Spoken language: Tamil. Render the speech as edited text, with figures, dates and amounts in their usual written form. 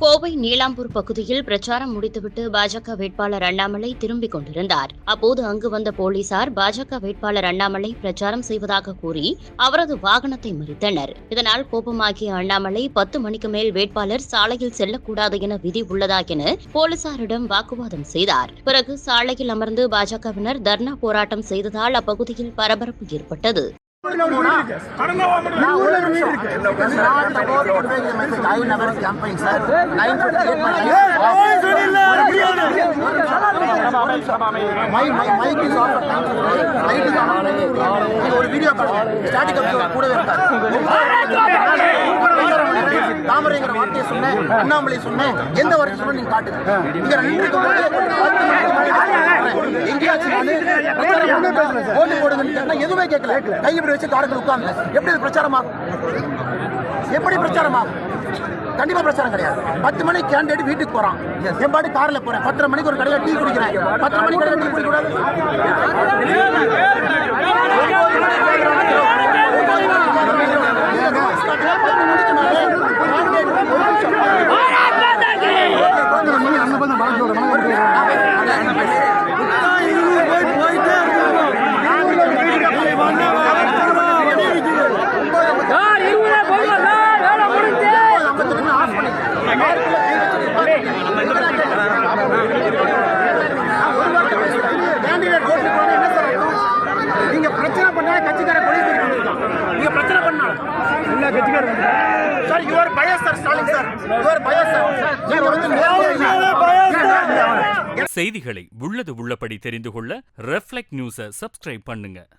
கோவை நீலாம்பூர் பகுதியில் பிரச்சாரம் முடித்துவிட்டு பாஜக வேட்பாளர் அண்ணாமலை திரும்பிக் கொண்டிருந்தார். அப்போது அங்கு வந்த போலீசார் பாஜக வேட்பாளர் அண்ணாமலை பிரச்சாரம் செய்வதாக கூறி அவரது வாகனத்தை மறித்தனர். இதனால் கோபமாகிய அண்ணாமலை 10 மணிக்கு மேல் வேட்பாளர் சாலையில் செல்லக்கூடாது என விதி உள்ளதா என போலீசாரிடம் வாக்குவாதம் செய்தார். பிறகு சாலையில் அமர்ந்து பாஜகவினர் தர்ணா போராட்டம் செய்ததால் அப்பகுதியில் பரபரப்பு ஏற்பட்டது. தாமரைங்கிற வார்த்தையை சொன்னேன், அண்ணாமலை சொன்னேன், எந்த வார்த்தை சொன்ன நீங்க காட்டுங்க. ஓட்டு போடுங்க எதுவுமே கேட்கல. கையப்படி வச்சு காரத்தில் உட்கார்ந்து எப்படி பிரச்சாரமாகும்? எப்படி பிரச்சாரமாகும்? கண்டிப்பா பிரச்சாரம் கிடையாது. 10 மணிக்கு கேண்டிடேட் வீட்டுக்கு போறான், என் பாடி கார்ல போறேன். 10:30 மணிக்கு ஒரு கடையில டீ குடிக்கிறேன். 10 மணிக்கு கடையில டீ குடிக்கூடாது. நீங்க பிரச்சனை பண்ணா கட்சிக்கார நீங்க பிரச்சனை பண்ணா எல்லா கட்சிக்காரரும் sir you are biased sir. Stalin sir you are biased sir. செய்திகளை உள்ளது உள்ளபடி தெரிந்து கொள்ள ரெஃப்ளெக்ட் நியூஸை சப்ஸ்கிரைப் பண்ணுங்க.